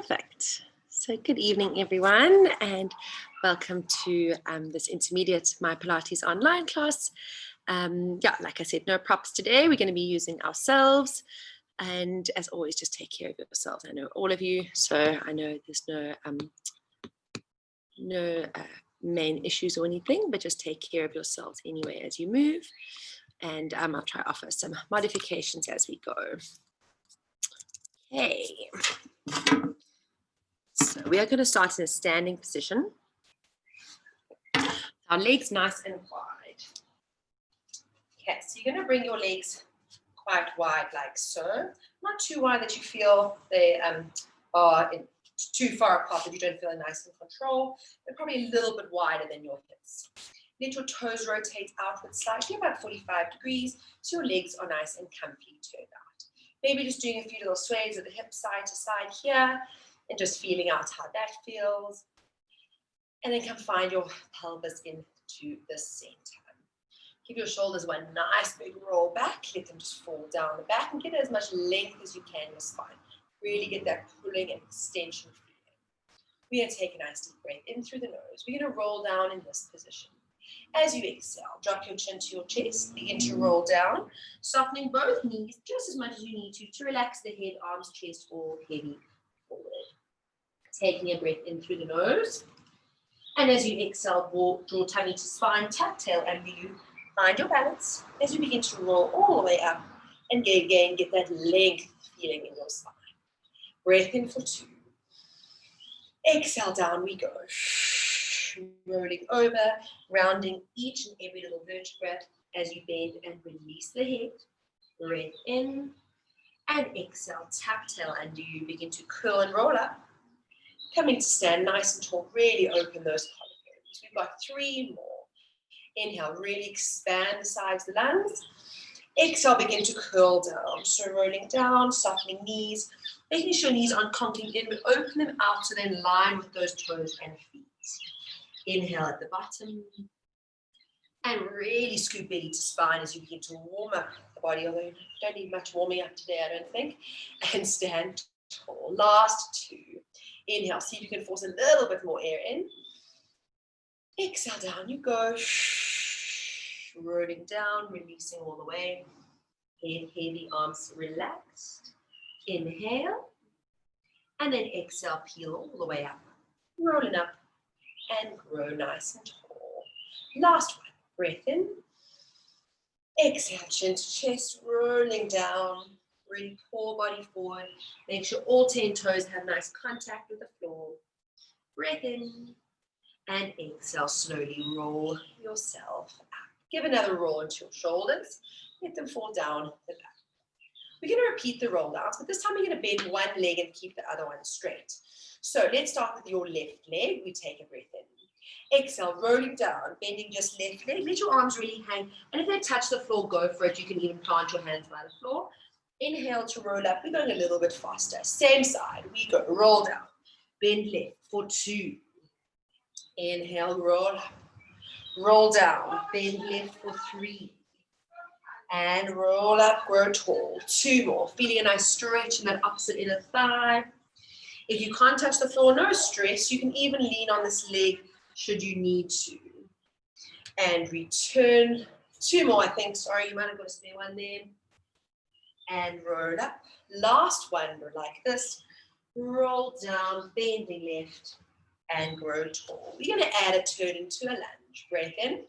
Perfect. So good evening, everyone, and welcome to this Intermediate My Pilates online class. Yeah, like I said, no props today. We're going to be using ourselves. And as always, just take care of yourselves. I know all of you, so I know there's no main issues or anything, but just take care of yourselves anyway as you move. And I'll try to offer some modifications as we go. Okay. So we are going to start in a standing position. Our legs nice and wide. Okay, so you're going to bring your legs quite wide like so. Not too wide that you feel they are too far apart that you don't feel nice and control. They're probably a little bit wider than your hips. Let your toes rotate outward slightly, about 45 degrees, so your legs are nice and comfy turned out. Maybe just doing a few little sways of the hips side to side here, and just feeling out how that feels. And then come find your pelvis into the center. Give your shoulders one nice big roll back. Let them just fall down the back and get as much length as you can in your spine. Really get that pulling and extension feeling. We're going to take a nice deep breath in through the nose. We're going to roll down in this position. As you exhale, drop your chin to your chest. Begin to roll down, softening both knees just as much as you need to relax the head, arms, chest, all heavy forward. Taking a breath in through the nose. And as you exhale, draw tummy to spine, tuck tail under you. Find your balance as you begin to roll all the way up. And again, get that length feeling in your spine. Breath in for 2. Exhale, down we go. Rolling over, rounding each and every little vertebra as you bend and release the head. Breath in. And exhale, tuck tail under you. Begin to curl and roll up. Coming to stand nice and tall, really open those collarbones. We've got 3 more. Inhale, really expand the sides of the lungs. Exhale, begin to curl down. So rolling down, softening knees, making sure knees aren't conking in, but open them out so they're in line with those toes and feet. Inhale at the bottom. And really scoop belly to spine as you begin to warm up the body, although you don't need much warming up today, I don't think. And stand tall. Last 2. Inhale, see if you can force a little bit more air in. Exhale, down you go. Rolling down, releasing all the way. Head heavy, arms relaxed. Inhale. And then exhale, peel all the way up. Rolling up and grow nice and tall. Last one, breath in. Exhale, chin to chest, rolling down. Really pull body forward. Make sure all 10 toes have nice contact with the floor. Breath in and exhale. Slowly roll yourself up. Give another roll into your shoulders. Let them fall down the back. We're going to repeat the roll downs, but this time we're going to bend one leg and keep the other one straight. So let's start with your left leg. We take a breath in. Exhale, rolling down, bending just left leg. Let your arms really hang. And if they touch the floor, go for it. You can even plant your hands by the floor. Inhale to roll up. We're going a little bit faster. Same side. We go. Roll down. Bend left for 2. Inhale, roll up. Roll down. Bend left for 3. And roll up. Grow tall. 2 more. Feeling a nice stretch in that opposite inner thigh. If you can't touch the floor, no stress. You can even lean on this leg should you need to. And return. 2 more, I think. Sorry, you might have got a spare one there. And roll up. Last one, like this. Roll down, bending left, and grow tall. We're going to add a turn into a lunge. Breath in.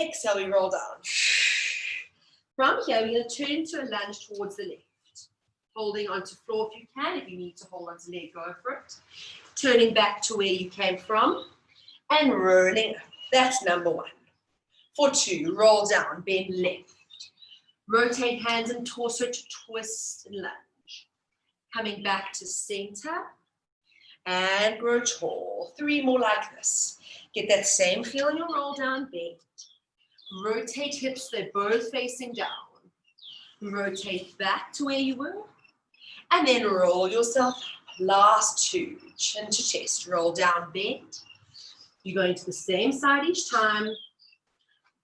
Exhale, we roll down. From here, we're going to turn into a lunge towards the left. Holding onto floor if you can. If you need to hold onto leg, go for it. Turning back to where you came from. And rolling up. That's number 1. For 2, roll down, bend left. Rotate hands and torso to twist and lunge. Coming back to center. And grow tall. 3 more like this. Get that same feel in your roll down, bend. Rotate hips, they're both facing down. Rotate back to where you were. And then roll yourself up. Last 2, chin to chest. Roll down, bend. You're going to the same side each time.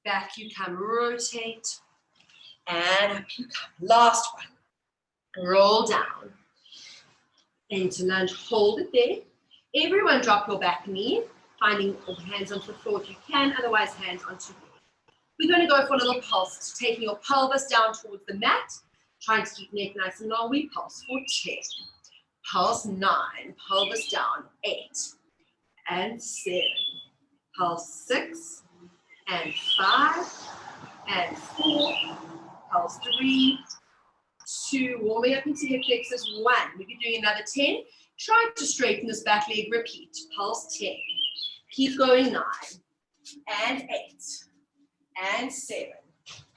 Back you come, rotate. And up you come. Last one. Roll down. Into lunge, hold it there. Everyone drop your back knee, finding hands onto the floor if you can, otherwise hands onto the leg. We're going to go for a little pulse, taking your pelvis down towards the mat, trying to keep neck nice and long. We pulse for 10, pulse 9, pelvis down, 8 and 7, pulse 6 and 5 and 4, pulse 3, 2, warming up into hip flexors, 1. We'll be doing another 10. Try to straighten this back leg, repeat, pulse 10. Keep going, 9 and 8 and 7,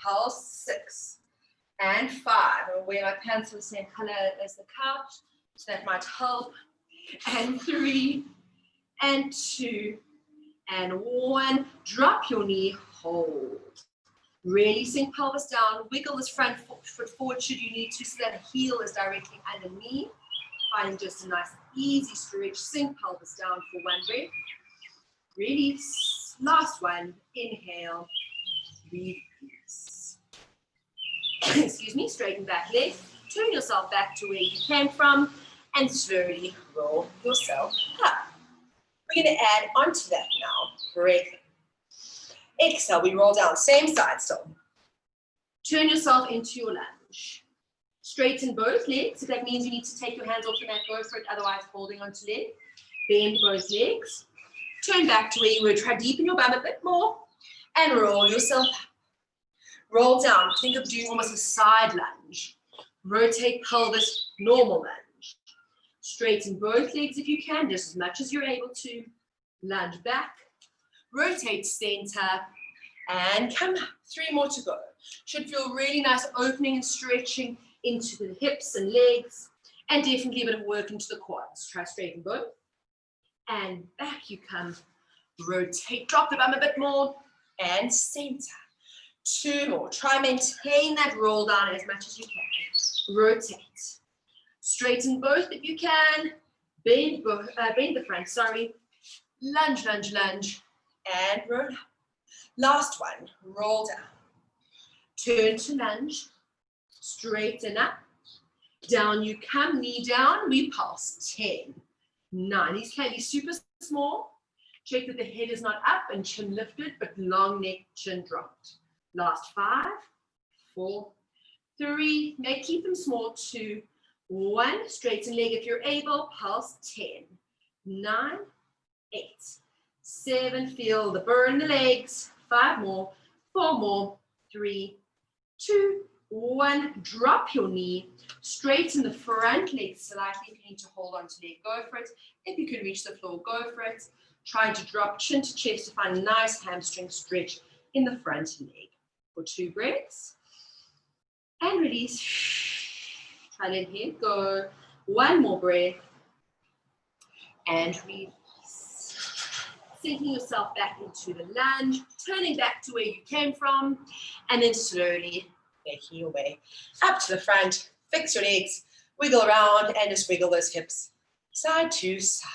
pulse 6 and 5. I'll wear my pants are the same color as the couch, so that might help. And 3 and 2 and 1. Drop your knee, hold. Really sink pelvis down, wiggle this front foot forward should you need to, so that heel is directly underneath. Finding just a nice easy stretch, sink pelvis down for 1 breath. Release, last one, inhale, release. Excuse me, straighten back leg, turn yourself back to where you came from, and slowly roll yourself up. We're going to add onto that now, breath. Exhale, we roll down, same side still. Turn yourself into your lunge. Straighten both legs. If that means you need to take your hands off the mat, go for it. Otherwise, holding onto leg. Bend both legs. Turn back to where you were. Try deepen your bum a bit more. And roll yourself up. Roll down. Think of doing almost a side lunge. Rotate pelvis, normal lunge. Straighten both legs if you can, just as much as you're able to. Lunge back. Rotate center. And come up. 3 more to go. Should feel really nice opening and stretching into the hips and legs, and definitely a bit of work into the quads. Try straighten both, and back you come. Rotate, drop the bum a bit more, and center. 2 more. Try maintain that roll down as much as you can. Rotate. Straighten both if you can. Bend the front, sorry. Lunge, lunge, lunge, and roll up. Last one, roll down. Turn to lunge. Straighten up, down you come, knee down, we pulse, 10, 9, these can be super small, check that the head is not up and chin lifted, but long neck, chin dropped. Last 5, 4, 3, keep them small, 2, 1, straighten leg if you're able, pulse, 10, 9, 8, 7, feel the burn in the legs, 5 more, 4 more, 3, 2, 1, drop your knee, straighten the front leg slightly. If you need to hold on to leg, go for it. If you can reach the floor, go for it. Try to drop chin to chest to find a nice hamstring stretch in the front leg. For 2 breaths. And release. Try let head go. 1 more breath. And release. Sinking yourself back into the lunge, turning back to where you came from, and then slowly making your way up to the front. Fix your legs, wiggle around, and just wiggle those hips side to side.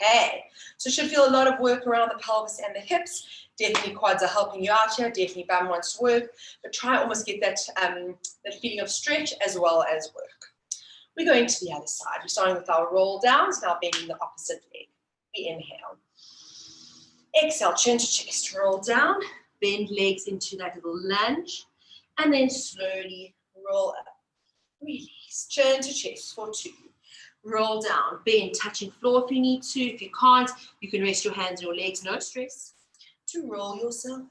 Okay, so should feel a lot of work around the pelvis and the hips. Definitely quads are helping you out here. Definitely bum wants to work, but try almost get that, that feeling of stretch as well as work. We're going to the other side. We're starting with our roll downs, now bending the opposite leg. We inhale. Exhale, chin to chest, roll down, bend legs into that little lunge, and then slowly roll up. Release, chin to chest for 2. Roll down, bend, touching floor if you need to. If you can't, you can rest your hands on your legs, no stress. To roll yourself up.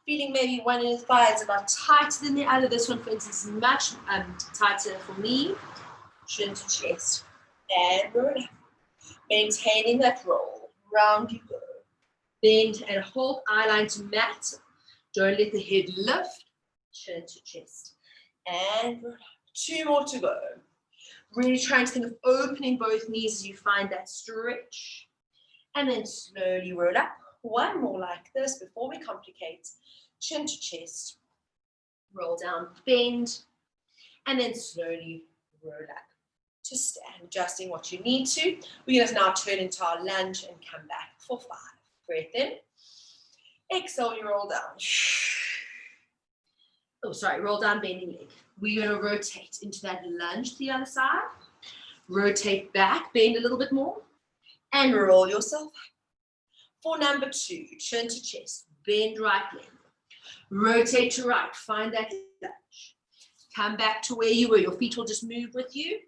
Feeling maybe one of the thighs a lot tighter than the other. This one, for instance, is much tighter for me. Chin to chest, and roll up. Maintaining that roll, round you go. Bend and hold, eye line to mat. Don't let the head lift, chin to chest. And roll up. 2 more to go. Really trying to think of opening both knees as you find that stretch. And then slowly roll up. 1 more like this before we complicate. Chin to chest. Roll down, bend. And then slowly roll up to stand, adjusting what you need to. We're going to now turn into our lunge and come back for 5. Breath in. Exhale, you roll down. Oh, sorry, roll down, bending leg. We're going to rotate into that lunge to the other side. Rotate back, bend a little bit more, and roll yourself up. For number 2, chin to chest, bend right leg. Rotate to right, find that lunge. Come back to where you were. Your feet will just move with you.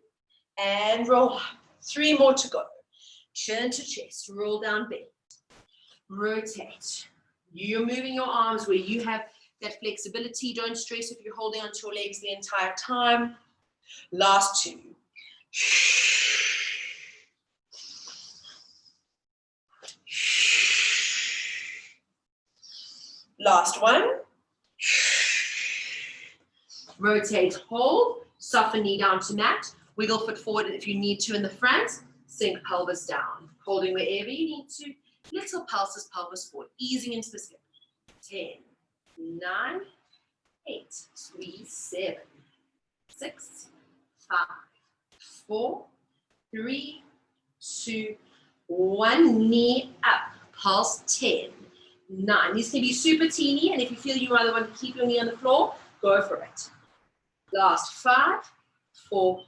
And roll up. 3 more to go. Chin to chest, roll down, bend. Rotate. You're moving your arms where you have that flexibility. Don't stress if you're holding onto your legs the entire time. Last 2. Last 1. Rotate, hold, soften knee down to mat. Wiggle foot forward if you need to in the front. Sink pelvis down. Holding wherever you need to. Little pulses, pelvis forward. Easing into the slip. 10, 9, 8, squeeze, 7, 6, 5, 4, 3, 2, 1. Knee up. Pulse 10, 9. These can be super teeny, and if you feel you rather want to keep your knee on the floor, go for it. Last 5, 4,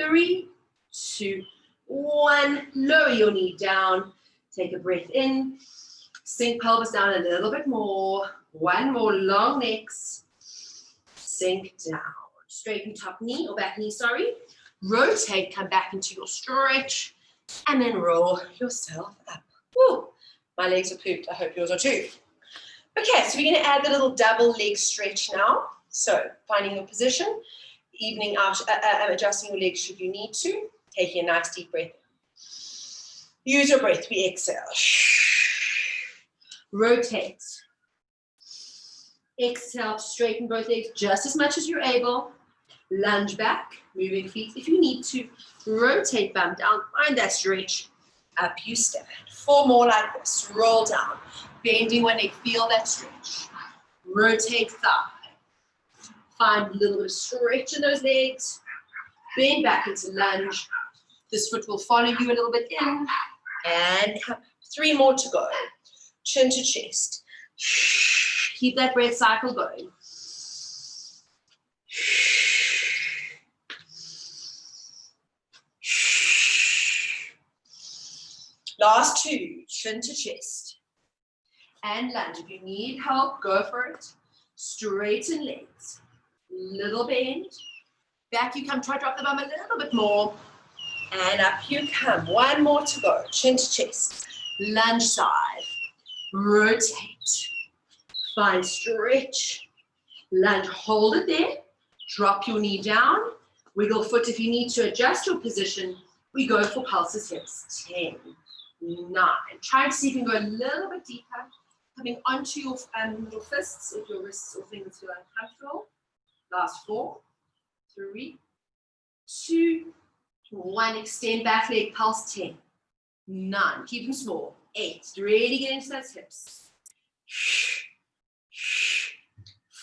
3, 2, 1. Lower your knee down. Take a breath in. Sink pelvis down a little bit more. 1 more. Long necks. Sink down. Straighten top knee or back knee, sorry. Rotate, come back into your stretch, and then roll yourself up. Woo. My legs are pooped. I hope yours are too. Okay, so we're going to add the little double leg stretch now. So finding your position, evening out, adjusting your legs should you need to. Taking a nice deep breath. Use your breath. We exhale. Rotate. Exhale, straighten both legs just as much as you're able. Lunge back, moving feet if you need to. Rotate, bump down, find that stretch. Up you stand. 4 more like this. Roll down. Bending when they feel that stretch. Rotate thigh. Find a little bit of stretch in those legs. Bend back into lunge. This foot will follow you a little bit in. And come up. 3 more to go. Chin to chest. Keep that breath cycle going. Last 2, chin to chest. And lunge. If you need help, go for it. Straighten legs. Little bend. Back you come, try to drop the bum a little bit more. And up you come. 1 more to go. Chin to chest. Lunge side. Rotate. Find stretch. Lunge. Hold it there. Drop your knee down. Wiggle foot if you need to adjust your position. We go for pulses hips. 10, 9. Try to see if you can go a little bit deeper. Coming onto your fists if your wrists or fingers feel uncomfortable. Last 4, 3, 2, 1. Extend back leg, pulse 10, 9. Keep them small. 8. Really get into those hips.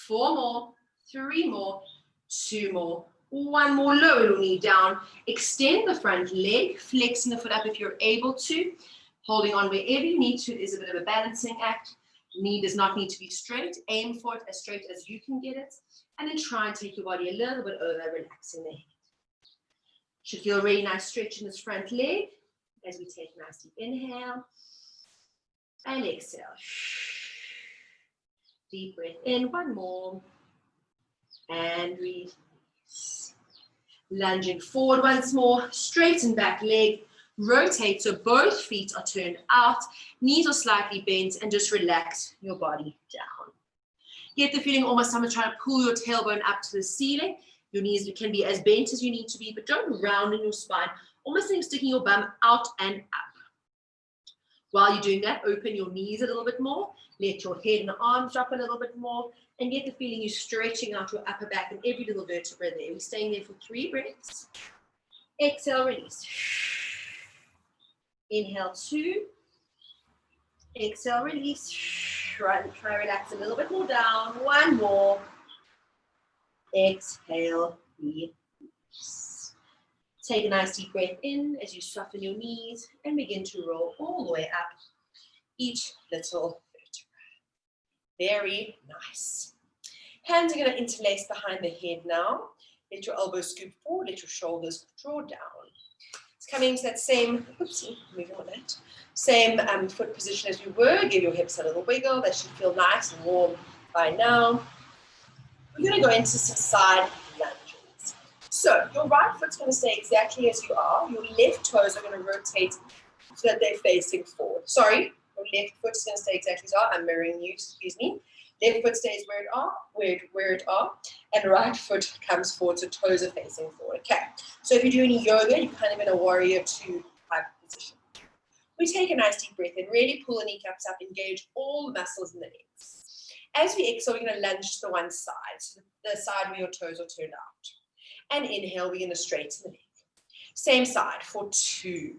4 more, 3 more, 2 more, 1 more. Lower your knee down. Extend the front leg, flexing the foot up if you're able to. Holding on wherever you need to. It is a bit of a balancing act. Knee does not need to be straight. Aim for it as straight as you can get it. And then try and take your body a little bit over, relaxing the head. Should feel a really nice stretch in this front leg as we take a nice deep inhale and exhale. Deep breath in, 1 more. And release. Lunging forward once more, straighten back leg. Rotate so both feet are turned out, knees are slightly bent, and just relax your body down. Get the feeling almost someone trying to pull your tailbone up to the ceiling. Your knees can be as bent as you need to be, but don't round in your spine. Almost like sticking your bum out and up. While you're doing that, open your knees a little bit more. Let your head and arms drop a little bit more. And get the feeling you're stretching out your upper back and every little vertebra there. We're staying there for 3 breaths. Exhale, release. Inhale, 2. Exhale, release. Try relax a little bit more down. 1 more. Exhale, release. Take a nice deep breath in as you soften your knees and begin to roll all the way up each little vertebra. Very nice. Hands are going to interlace behind the head now. Let your elbows scoop forward. Let your shoulders draw down. coming to that same, oopsie, moving on that, same foot position as we were. Give your hips a little wiggle. That should feel nice and warm by now. We're going to go into some side lunges. So your right foot's going to stay exactly as you are. Your left toes are going to rotate so that they're facing forward. Sorry, your left foot's going to stay exactly as you are. I'm mirroring you, excuse me. Left foot stays where it are, and right foot comes forward, so toes are facing forward. Okay, so if you're doing yoga, you're kind of in a warrior two type position. We take a nice deep breath in, really pull the kneecaps up, engage all the muscles in the legs. As we exhale, we're going to lunge to the one side, so the side where your toes are turned out. And inhale, we're going to straighten the leg. Same side for 2.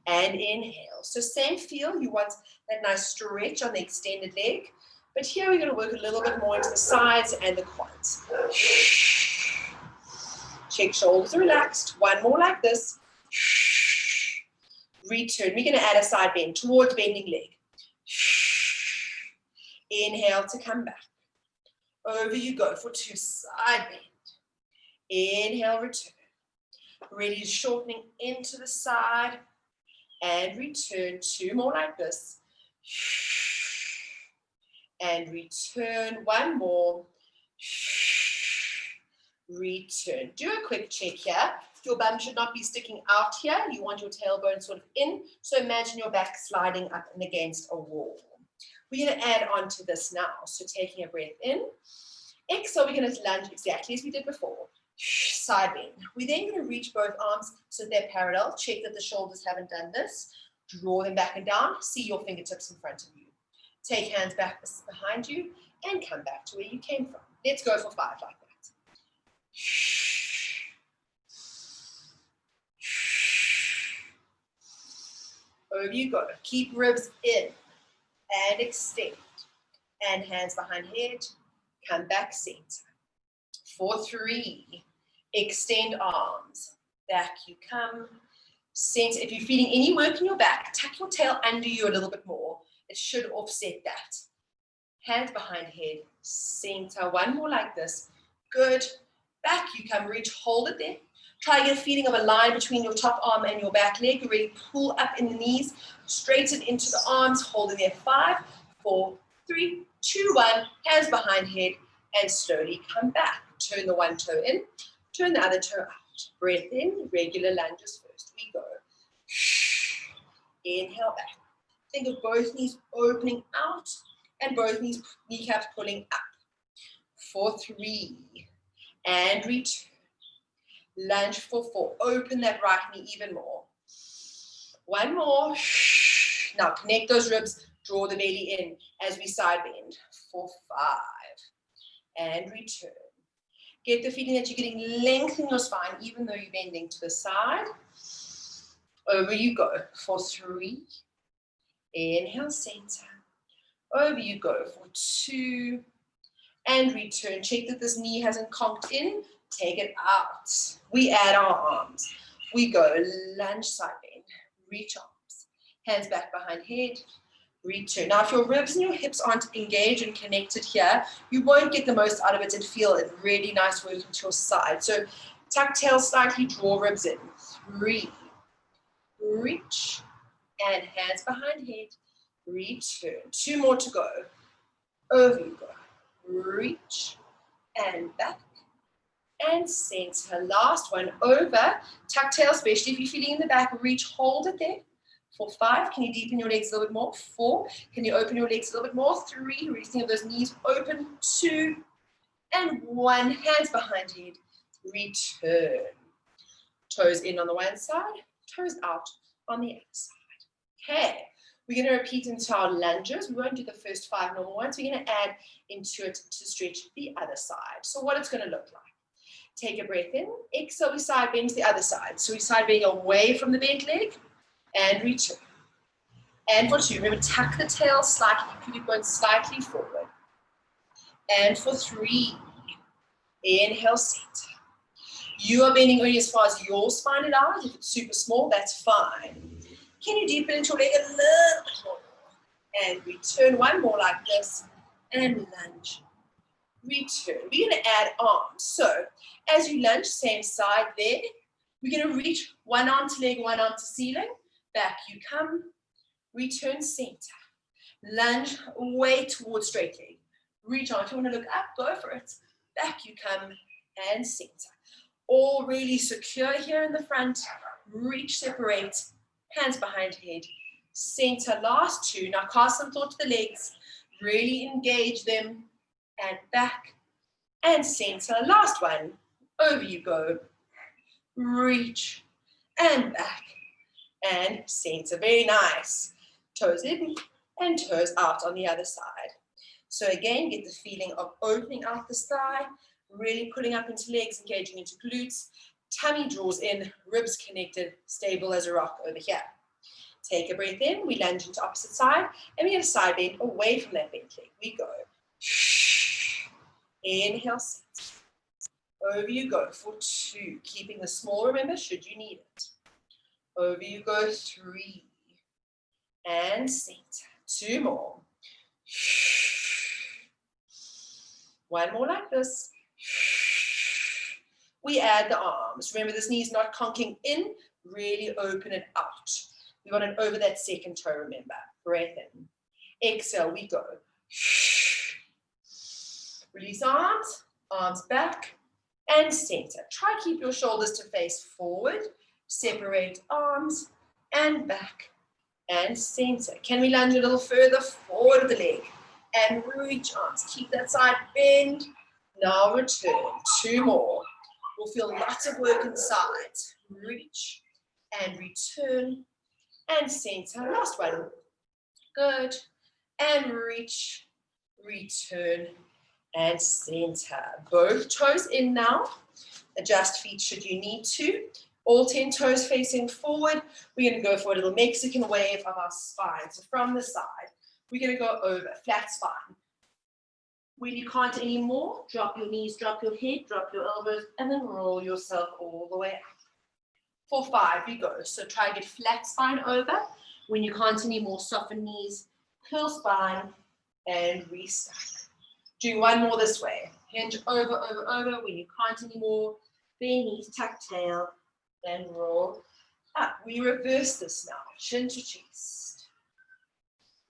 And inhale. So same feel, you want that nice stretch on the extended leg. But here we're going to work a little bit more into the sides and the quads. Check shoulders are relaxed. One more like this. Return. We're going to add a side bend towards bending leg. Inhale to come back. Over you go for 2, side bend. Inhale, return. Really shortening into the side. And return. 2 more like this. And return. 1 more. Return. Do a quick check here. Your bum should not be sticking out here. You want your tailbone sort of in. So imagine your back sliding up and against a wall. We're going to add on to this now. So taking a breath in. Exhale, we're going to lunge exactly as we did before. Side bend. We're then going to reach both arms so they're parallel. Check that the shoulders haven't done this. Draw them back and down. See your fingertips in front of you. Take hands back behind you and come back to where you came from. Let's go for 5 like that. Over you go. Keep ribs in and extend. And hands behind head. Come back center. For 3. Extend arms. Back you come. Center. If you're feeling any work in your back, tuck your tail under you a little bit more. It should offset that. Hands behind head. Center. 1 more like this. Good. Back you come. Reach. Hold it there. Try to get a feeling of a line between your top arm and your back leg. You really pull up in the knees. Straighten into the arms. Hold it there. 5, 4, 3, 2, 1. Hands behind head. And slowly come back. Turn the one toe in. Turn the other toe out. Breath in. Regular lunges first. We go. Inhale back. Think of both knees opening out and both kneecaps pulling up. For 3. And return. Lunge for 4. Open that right knee even more. 1 more. Now connect those ribs. Draw the belly in as we side bend. For 5. And return. Get the feeling that you're getting length in your spine even though you're bending to the side. Over you go. For 3. Inhale, center. Over you go for 2. And return. Check that this knee hasn't conked in. Take it out. We add our arms. We go lunge, side bend. Reach arms. Hands back behind head. Return. Now, if your ribs and your hips aren't engaged and connected here, you won't get the most out of it and feel it really nice working to your side. So tuck tail slightly, draw ribs in. 3. Reach. And hands behind head. Return. 2 more to go. Over you go. Reach. And back. And center. Last one. Over. Tuck tail, especially if you're feeling in the back. Reach. Hold it there. For 5, can you deepen your legs a little bit more? 4, can you open your legs a little bit more? 3, reaching of those knees open. 2, and 1, hands behind head. Return. Toes in on the one side, toes out on the other side. Okay, we're going to repeat into our lunges. We won't do the first 5 normal ones. We're going to add into it to stretch the other side. So what it's going to look like. Take a breath in. Exhale, we side bend to the other side. So we side bend away from the bent leg. And return. And for 2, remember, tuck the tail slightly, pubic bone slightly forward. And for 3, inhale, center. You are bending only as far as your spine allows. If it's super small, that's fine. Can you deepen into your leg a little bit more? And return. 1 more like this. And lunge. Return. We're going to add arms. So as you lunge, same side there. We're going to reach one arm to leg, one arm to ceiling. Back you come. Return center. Lunge way towards straight leg. Reach on. If you want to look up, go for it. Back you come and center. All really secure here in the front. Reach, separate. Hands behind head. Center, last two. Now cast some thought to the legs. Really engage them. And back. And center. Last one. Over you go. Reach. And back. And center. Very nice. Toes in and toes out on the other side. So again, get the feeling of opening out the thigh, really pulling up into legs, engaging into glutes. Tummy draws in, ribs connected, stable as a rock over here. Take a breath in, we lunge into opposite side, and we get a side bend away from that bent leg. We go. Inhale, sit. Over you go for 2. Keeping the small, remember, should you need it. Over you go, 3. And center. 2 more. One more like this. We add the arms. Remember, this knee is not conking in. Really open it out. We want it over that second toe, remember. Breath in. Exhale, we go. Release arms. Arms back. And center. Try to keep your shoulders to face forward. Separate arms. And back. And center. Can we lunge a little further forward of the leg? And reach arms. Keep that side bend. Now return. 2 more. We'll feel lots of work inside. Reach and return and center. Last one. Good. And reach, return and center. Both toes in now. Adjust feet should you need to. All 10 toes facing forward. We're going to go for a little Mexican wave of our spine. So from the side, we're going to go over, flat spine. When you can't anymore, drop your knees, drop your head, drop your elbows, and then roll yourself all the way up. For 5, we go. So try to get flat spine over. When you can't anymore, soften knees, curl spine, and restart. Do one more this way. Hinge over, over, over. When you can't anymore, bend knees, tuck tail, and roll up. We reverse this now. Chin to chest.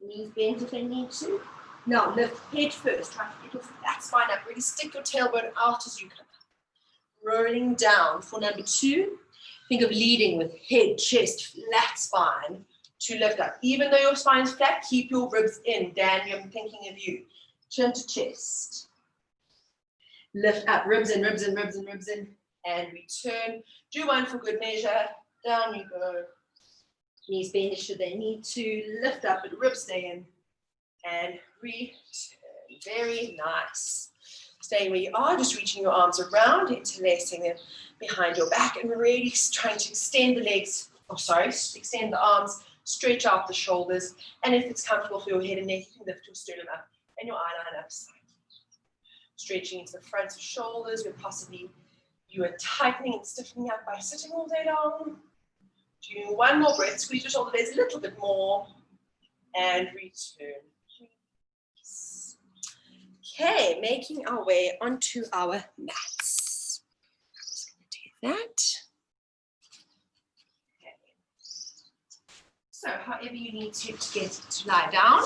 Knees bent if they need to. Now lift head first. Try to get your flat spine up. Really stick your tailbone out as you come up. Rolling down for number 2. Think of leading with head, chest, flat spine to lift up. Even though your spine is flat, keep your ribs in. Daniel, I'm thinking of you. Chin to chest. Lift up. Ribs in, ribs in, ribs in, ribs in. And return. Do one for good measure. Down you go. Knees bend should they need to. Lift up, but ribs stay in. And return. Very nice. Staying where you are, just reaching your arms around, interlacing them behind your back, and really trying to extend the legs, extend the arms, stretch out the shoulders, and if it's comfortable for your head and neck, you can lift your sternum up and your eyeline up slightly. Stretching into the front of shoulders, where possibly you are tightening and stiffening up by sitting all day long. Do one more breath, squeeze your shoulder blades a little bit more, and return. Okay, making our way onto our mats. Just going to do that. Okay. So, however you need to get to lie down,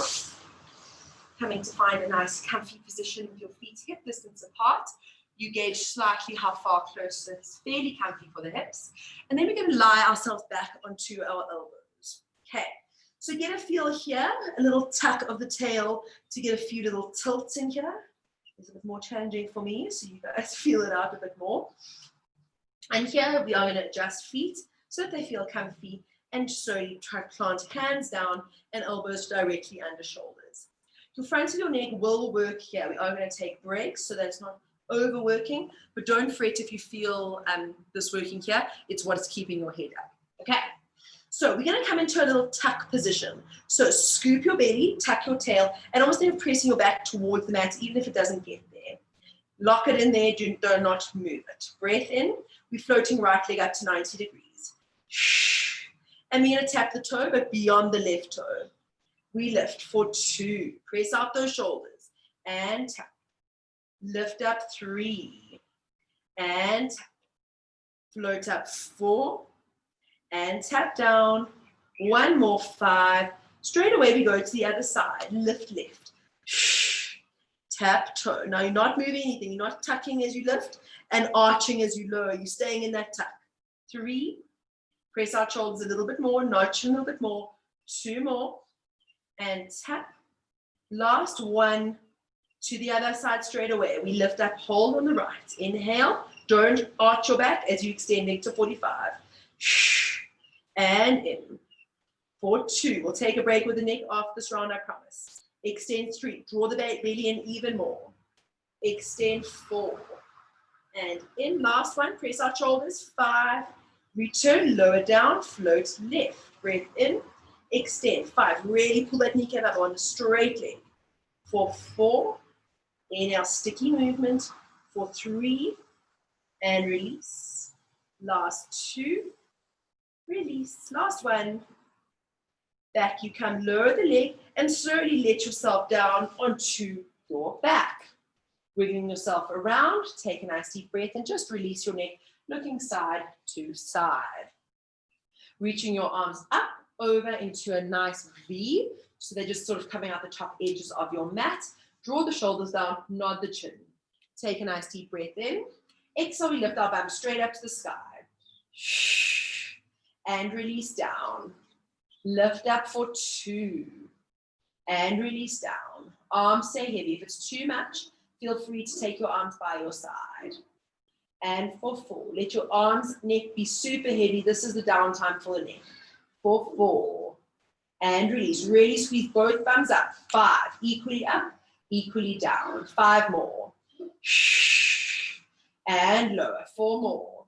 coming to find a nice comfy position with your feet hip distance apart. You gauge slightly how far closer. It's fairly comfy for the hips. And then we're going to lie ourselves back onto our elbows. Okay. So get a feel here, a little tuck of the tail to get a few little tilts in here. It's a bit more challenging for me, so you guys feel it out a bit more. And here we are going to adjust feet so that they feel comfy, and slowly try to plant hands down and elbows directly under shoulders. The front of your neck will work here. We are going to take breaks so that it's not overworking, but don't fret if you feel this working here. It's what's keeping your head up. Okay. So we're going to come into a little tuck position. So scoop your belly, tuck your tail, and almost then pressing your back towards the mat, even if it doesn't get there. Lock it in there, do not move it. Breath in, we're floating right leg up to 90 degrees. And we're going to tap the toe, but beyond the left toe. We lift for 2. Press out those shoulders. And tap. Lift up 3. And tap. float up 4, and tap down. 1 more, 5. Straight away we go to the other side. Lift left. Tap toe. Now you're not moving anything. You're not tucking as you lift and arching as you lower. You're staying in that tuck. 3. Press out shoulders a little bit more. Notch a little bit more. 2 more. And tap. Last 1 to the other side straight away. We lift up, hold on the right. Inhale. Don't arch your back as you extend to 45. And in. For 2. We'll take a break with the neck off this round, I promise. Extend 3. Draw the belly in even more. Extend 4. And in. Last one. Press out shoulders. 5. Return. Lower down. Float left. Breath in. Extend. 5. Really pull that kneecap up on a straight leg. For 4. Inhale. Sticky movement. For 3. And release. Last 2. Release. Last 1. Back you come, lower the leg, and slowly let yourself down onto your back. Wiggling yourself around, take a nice deep breath, and just release your neck, looking side to side. Reaching your arms up, over into a nice V, so they're just sort of coming out the top edges of your mat. Draw the shoulders down, nod the chin. Take a nice deep breath in. Exhale, we lift our bum straight up to the sky. And release down. Lift up for 2 and release down. Arms stay heavy. If it's too much, feel free to take your arms by your side. And for 4, let your arms, neck be super heavy. This is the downtime for the neck. For 4 and release. Really squeeze both thumbs up. 5, equally up, equally down. 5 more. And lower. 4 more.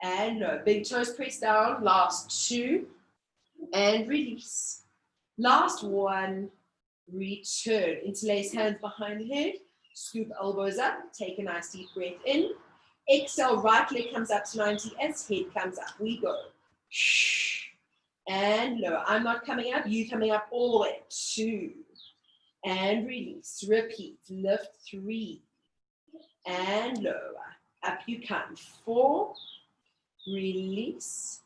And low. Big toes press down. Last 2. And release. Last 1. Return. Interlace hands behind the head. Scoop elbows up. Take a nice deep breath in. Exhale. Right leg comes up to 90 as head comes up. We go. And lower. I'm not coming up. You coming up all the way. 2. And release. Repeat. Lift. 3. And lower. Up you come. 4. Release.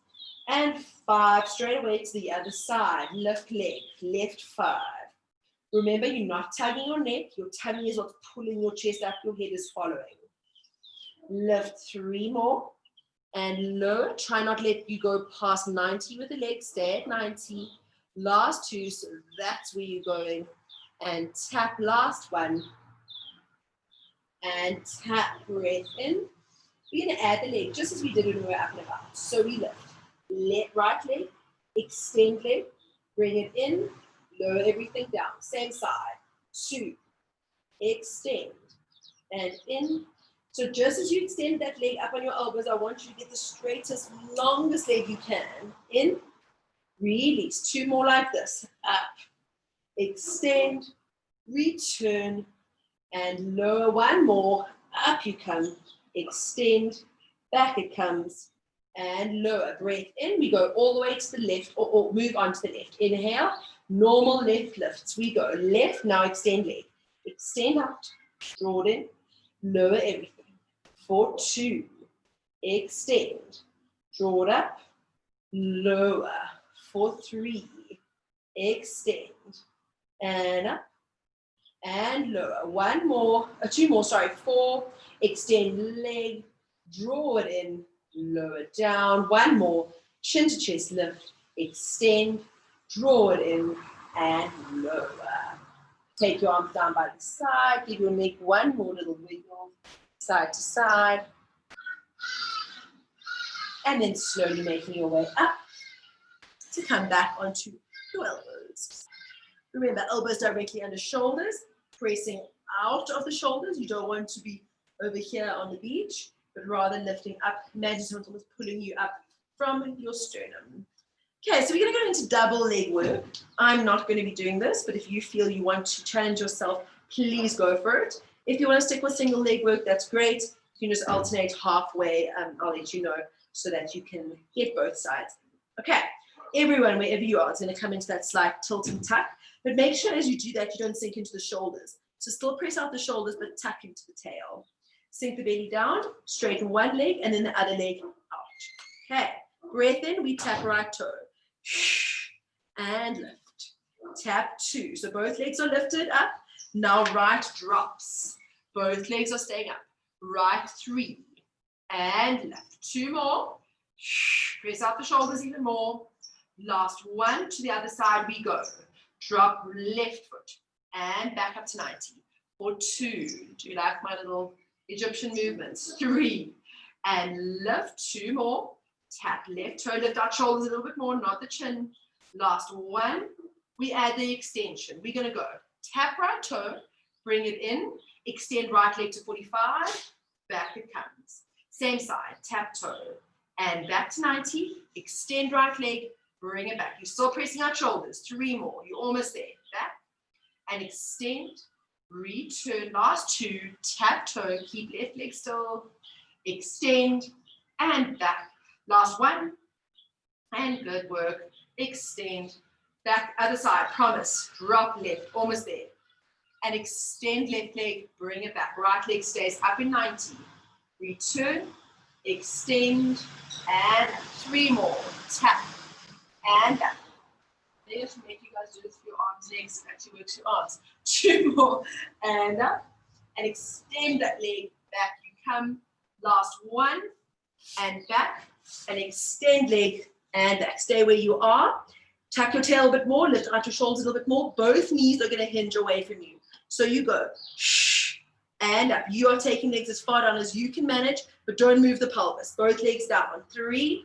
And 5. Straight away to the other side. Lift leg. Left 5. Remember, you're not tugging your neck. Your tummy is what's pulling your chest up. Your head is following. Lift 3 more. And lower. Try not let you go past 90 with the leg. Stay at 90. Last 2. So that's where you're going. And tap. Last 1. And tap. Breath in. We're going to add the leg just as we did when we were up and about. So we lift. Right leg. Extend leg. Bring it in. Lower everything down. Same side. 2. Extend. And in. So just as you extend that leg up on your elbows, I want you to get the straightest, longest leg you can. In. Release. 2 more like this. Up. Extend. Return. And lower. 1 more. Up you come. Extend. Back it comes. And lower. Breath in. We go all the way to the left or move on to the left. Inhale. Normal left lifts. We go left. Now extend leg. Extend out. Draw it in. Lower everything. For 2. Extend. Draw it up. Lower. For 3. Extend. And up. And lower. 1 more. 2 more. Sorry. 4. Extend leg. Draw it in. Lower down. 1 more. Chin to chest lift. Extend. Draw it in and lower. Take your arms down by the side. Give your neck 1 more little wiggle. Side to side. And then slowly making your way up to come back onto your elbows. Remember, elbows directly under shoulders. Pressing out of the shoulders. You don't want to be over here on the beach, but rather lifting up. Imagine someone's almost pulling you up from your sternum. Okay, so we're going to go into double leg work. I'm not going to be doing this, but if you feel you want to challenge yourself, please go for it. If you want to stick with single leg work, that's great. You can just alternate halfway. I'll let you know so that you can get both sides. Okay, everyone, wherever you are, it's going to come into that slight tilt and tuck. But make sure as you do that, you don't sink into the shoulders. So still press out the shoulders, but tuck into the tail. Sink the belly down, straighten one leg, and then the other leg out. Okay, breath in, we tap right toe. And lift. Tap 2. So both legs are lifted up. Now right drops. Both legs are staying up. Right 3. And lift. 2 more. Press out the shoulders even more. Last 1 to the other side we go. Drop left foot. And back up to 90. For 2. Do you like my little Egyptian movements? 3. And lift. 2 more. Tap left toe. Lift out shoulders a little bit more, not the chin. Last 1. We add the extension. We're going to go tap right toe, bring it in, extend right leg to 45, back it comes. Same side, tap toe, and back to 90, extend right leg, bring it back. You're still pressing out shoulders. 3 more. You're almost there. Back and extend, return. Last 2, tap toe, keep left leg still, extend, and back. Last 1, and good work. Extend, back, other side, promise, drop left, almost there. And extend left leg, bring it back. Right leg stays up in 90. Return, extend, and 3 more. Tap, and back. Maybe I should make you guys do this for your arms, legs, it actually works your arms. 2 more, and up, and extend that leg back. You come, last 1, and back, and extend leg, and back. Stay where you are. Tuck your tail a bit more, lift out your shoulders a little bit more. Both knees are going to hinge away from you. So you go, and up. You are taking legs as far down as you can manage, but don't move the pelvis. Both legs down. 3,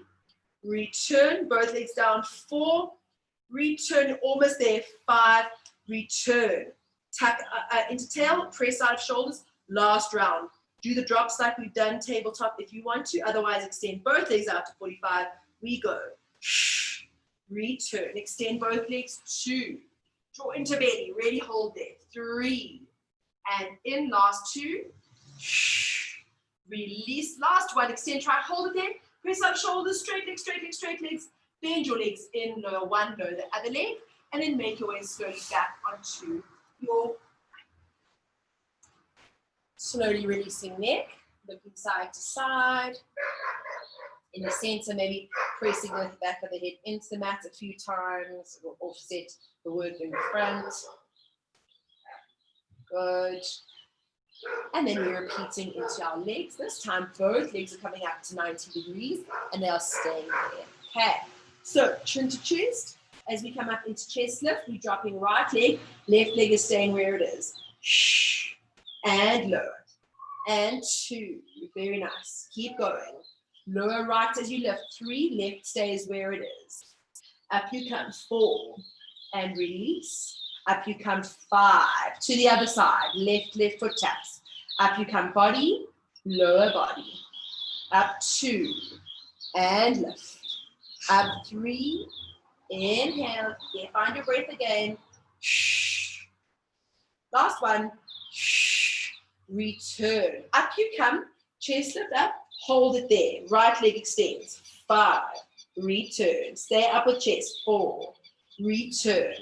return, both legs down. 4, return, almost there. 5, return. Tuck into tail, press out of shoulders. Last round. Do the drops like we've done tabletop if you want to. Otherwise, extend both legs out to 45. We go. Return, extend both legs. 2, draw into belly, really hold there. 3, and in, last 2, release, last 1, extend, try, hold it there, press up shoulders, straight legs, straight legs, straight legs, bend your legs in, lower 1, lower the other leg, and then make your way slowly back onto your, slowly releasing neck, looking side to side. In the center, maybe pressing the back of the head into the mat a few times. It will offset the work in the front. Good. And then we're repeating into our legs. This time, both legs are coming up to 90 degrees, and they are staying there. Okay. So, chin to chest. As we come up into chest lift, we're dropping right leg. Left leg is staying where it is. And lower. And 2. Very nice. Keep going. Lower right as you lift. 3, left stays where it is. Up you come. 4, and release. Up you come. 5, to the other side. Left foot taps. Up you come, body, lower body. Up 2, and lift. Up 3, inhale. Find your breath again. Last one. Return. Up you come, chest lift up. Hold it there. Right leg extends. 5. Return. Stay up with chest. 4. Return.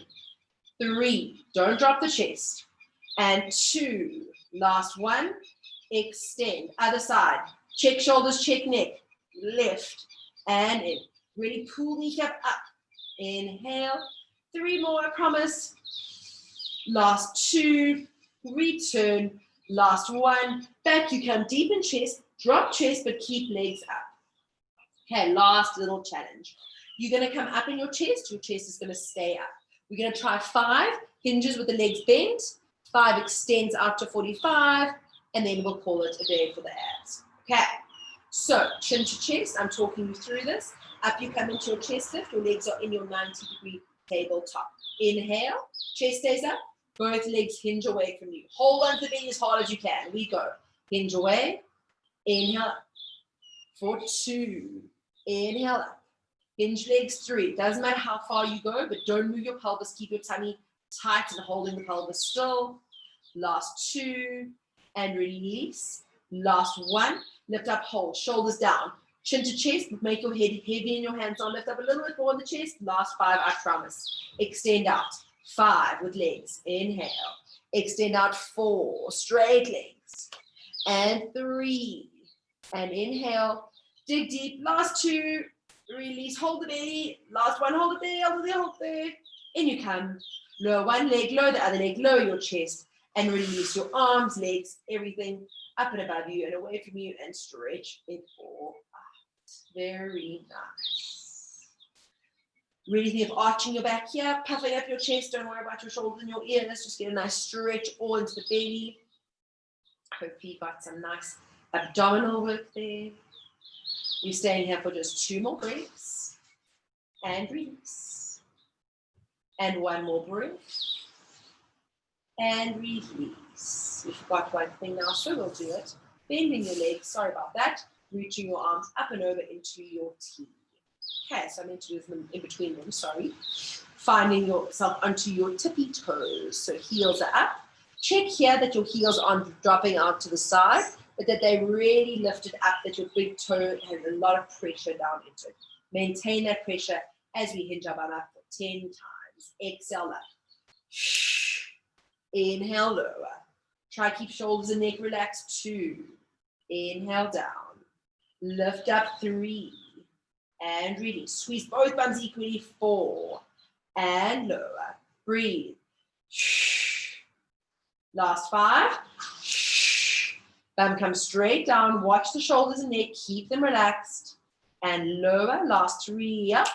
3. Don't drop the chest. And 2. Last 1. Extend. Other side. Check shoulders, check neck. Lift. And in. Really pull the hip up. Inhale. 3 more, I promise. Last 2. Return. Last 1. Back you come, deep in chest. Drop chest, but keep legs up. Okay, last little challenge. You're going to come up in your chest is going to stay up. We're going to try 5 hinges with the legs bent. 5 extends out to 45, and then we'll call it a day for the abs. Okay, so chin to chest, I'm talking you through this. Up you come into your chest lift, your legs are in your 90-degree tabletop. Inhale, chest stays up, both legs hinge away from you. Hold on to the belly as hard as you can. We go. Hinge away. Inhale up. For 2. Inhale up. Hinge legs 3. Doesn't matter how far you go, but don't move your pelvis. Keep your tummy tight and holding the pelvis still. Last 2. And release. Last 1. Lift up, hold. Shoulders down. Chin to chest. Make your head heavy in your hands on. Lift up a little bit more on the chest. Last 5, I promise. Extend out. 5 with legs. Inhale. Extend out. 4. Straight legs. and 3. And inhale, dig deep. Last 2, release, hold the belly. Last one, hold it there, hold it there, hold it there. In you come. Lower one leg, lower the other leg, lower your chest, and release your arms, legs, everything up and above you and away from you, and stretch it all out. Very nice. Really think of arching your back here, puffing up your chest. Don't worry about your shoulders and your ears. Just get a nice stretch all into the belly. Hopefully you got some nice abdominal work there. You're staying here for just 2 more breaths. And release. And 1 more breath. And release. We forgot one thing now, so we'll do it. Bending your legs, sorry about that. Reaching your arms up and over into your T. Okay, so I meant to do them in between them, sorry. Finding yourself onto your tippy toes. So heels are up. Check here that your heels aren't dropping out to the side, but that they really lifted up, that your big toe has a lot of pressure down into it. Maintain that pressure as we hinge our bum up for 10 times. Exhale up. Inhale, lower. Try keep shoulders and neck relaxed. 2. Inhale, down. Lift up. 3. And release. Squeeze both bums equally. 4. And lower. Breathe. Last 5. Bum comes straight down. Watch the shoulders and neck. Keep them relaxed. And lower. Last 3. Up.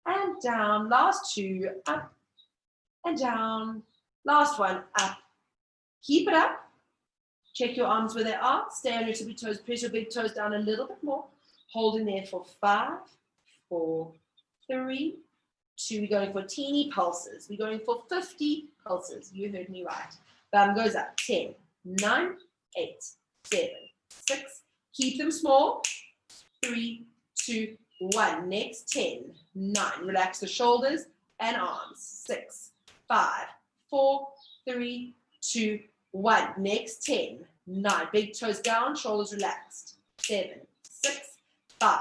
And down. Last 2. Up. And down. Last 1. Up. Keep it up. Check your arms where they are. Stay on your tippy toes. Press your big toes down a little bit more. Holding there for 5, 4, 3, 2. We're going for teeny pulses. We're going for 50 pulses. You heard me right. Bum goes up. 10, 9, 8, 7, 6. Keep them small. 3, 2, 1. Next 10, 9. Relax the shoulders and arms. 6, 5, 4, 3, 2, 1. Next 10, 9. Big toes down, shoulders relaxed. 7, 6, 5,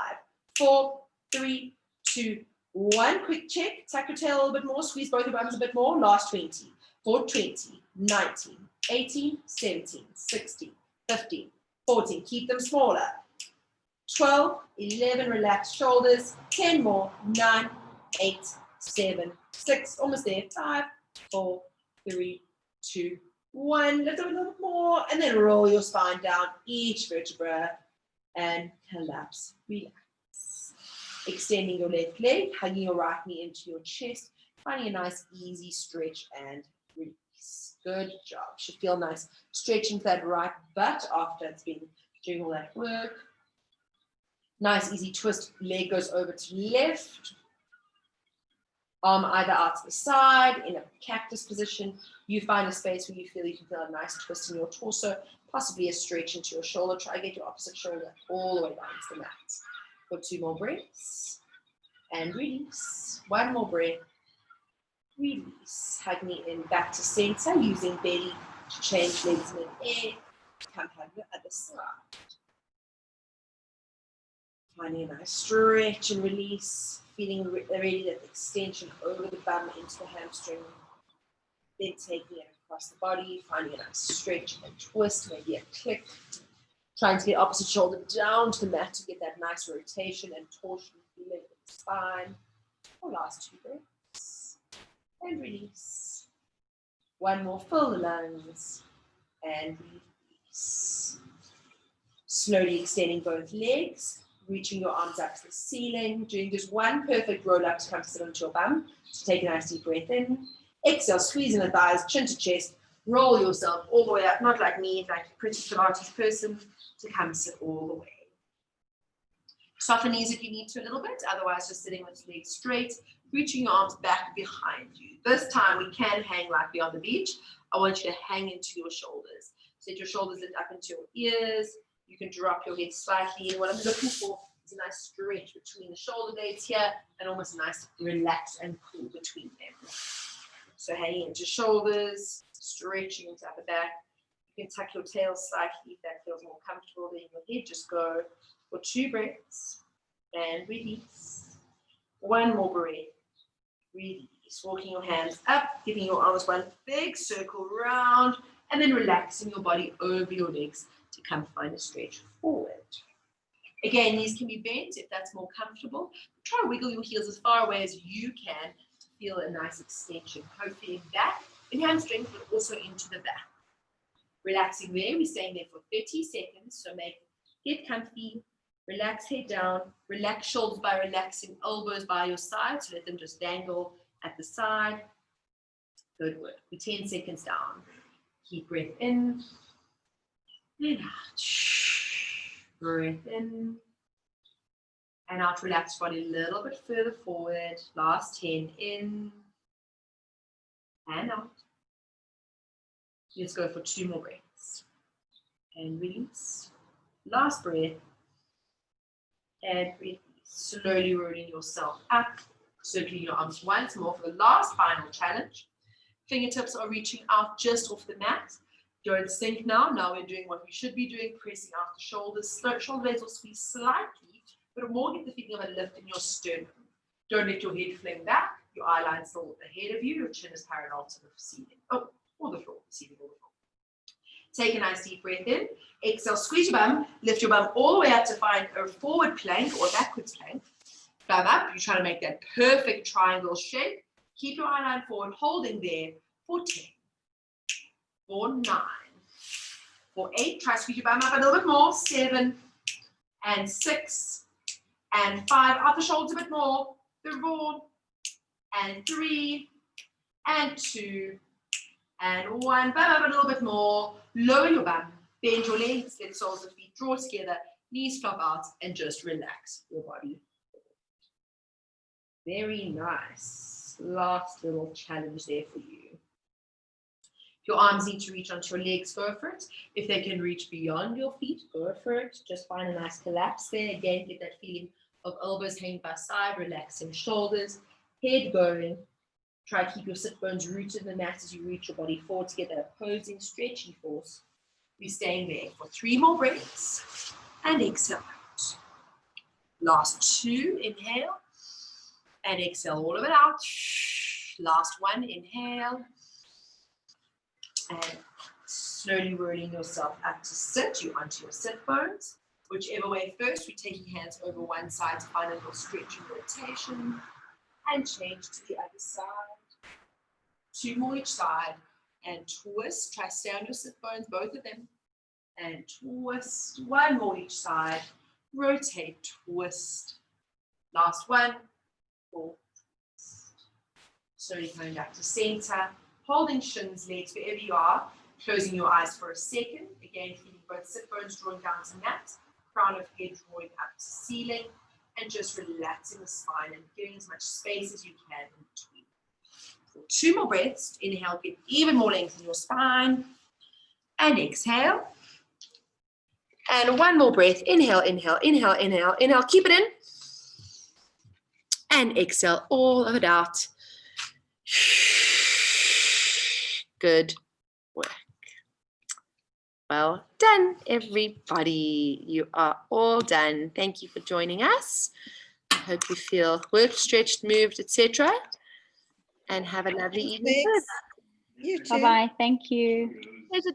4, 3, 2, 1. Quick check. Tuck your tail a little bit more. Squeeze both your bums a bit more. Last 20. For 20, 19, 18, 17, 16, 15, 14. Keep them smaller. 12, 11. Relax shoulders. 10 more. 9, 8, 7, 6. Almost there. 5, 4, 3, 2, 1. Lift up a little bit more. And then roll your spine down each vertebra. And collapse, relax. Extending your left leg, hugging your right knee into your chest, finding a nice easy stretch and release. Good job. Should feel nice stretching that right butt after it's been doing all that work. Nice easy twist, leg goes over to left. Arm either out to the side in a cactus position. You find a space where you can feel a nice twist in your torso. Possibly a stretch into your shoulder. Try to get your opposite shoulder all the way down to the mat. For 2 more breaths. And release. 1 more breath. Release. Hug me in back to center, using belly to change legs mid-air. Come hug the other side. Finding a nice stretch and release. Feeling ready that extension over the bum into the hamstring. Then taking it across the body, finding a nice stretch and twist, maybe a click. Trying to get opposite shoulder down to the mat to get that nice rotation and torsion feeling in the spine. For last 2 breaths. And release. 1 more, fill the lungs. And release. Slowly extending both legs. Reaching your arms up to the ceiling. Doing just 1 perfect roll up to come sit onto your bum. So take a nice deep breath in. Exhale, squeezing the thighs, chin to chest. Roll yourself all the way up, not like me, like a pretty Pilates person, to come sit all the way. Soften knees if you need to a little bit, otherwise just sitting with legs straight, reaching your arms back behind you. This time we can hang like we're on the beach. I want you to hang into your shoulders. So let your shoulders lift up into your ears. You can drop your head slightly. And what I'm looking for is a nice stretch between the shoulder blades here and almost a nice relax and cool between them. So hanging into shoulders, stretching into upper back. You can tuck your tail slightly if that feels more comfortable than your head. Just go for 2 breaths and release. 1 more breath. Release. Walking your hands up, giving your arms 1 big circle round, and then relaxing your body over your legs. to come find a stretch forward. Again, knees can be bent if that's more comfortable. Try to wiggle your heels as far away as you can to feel a nice extension, hopefully back in hamstrings, but also into the back. Relaxing there, we're staying there for 30 seconds, so make head comfy, relax head down, relax shoulders by relaxing elbows by your side, so let them just dangle at the side. Good work. We're 10 seconds down. Keep breath in and out. Breath in and out. Relax body a little bit further forward. Last 10 in and out. Let's go for 2 more breaths. And release. Last breath. And breathe. Slowly rolling yourself up. Circling your arms once more for the last final challenge. Fingertips are reaching out just off the mat. Don't sink now. Now we're doing what we should be doing, pressing out the shoulders. Shoulder blades will squeeze slightly, but more get the feeling of a lift in your sternum. Don't let your head fling back. Your eye line's still ahead of you. Your chin is parallel to the ceiling. Oh, or the floor. Ceiling or the floor. Take a nice deep breath in. Exhale, squeeze your bum. Lift your bum all the way up to find a forward plank or backwards plank. Bum up. You're trying to make that perfect triangle shape. Keep your eye line forward, holding there for 10. For 9. For 8. Try to squeeze your bum up a little bit more. 7. And 6. And 5. Out the shoulders a bit more. 4. And 3. And 2. And 1. Bum up a little bit more. Lower your bum. Bend your legs. Let soles of feet draw together. Knees flop out. And just relax your body. Very nice. Last little challenge there for you. If your arms need to reach onto your legs, go for it. If they can reach beyond your feet, go for it. Just find a nice collapse there. Again, get that feeling of elbows hanging by side, relaxing shoulders, head going. Try to keep your sit bones rooted in the mat as you reach your body forward to get that opposing stretchy force. We're staying there for 3 more breaths and exhale out. Last 2, inhale. And exhale all of it out. Last 1, inhale. And slowly rolling yourself up to sit. You onto your sit bones. Whichever way first, we're taking hands over one side to find a little stretch and rotation. And change to the other side. 2 more each side. And twist. Try to stay on your sit bones, both of them. And twist. 1 more each side. Rotate, twist. Last 1. Slowly coming back to center, holding shins, legs wherever you are, closing your eyes for a second. Again, feeling both sit bones drawing down to mat, crown of head drawing up to ceiling, and just relaxing the spine and giving as much space as you can in between. For 2 more breaths, inhale, get even more length in your spine, and exhale. And 1 more breath, inhale, inhale, inhale, inhale, inhale, keep it in. And exhale all of it out. Good work. Well done, everybody. You are all done. Thank you for joining us. I hope you feel worked, stretched, moved, etc. And have a lovely evening. You too. Bye-bye. Thank you. Pleasure,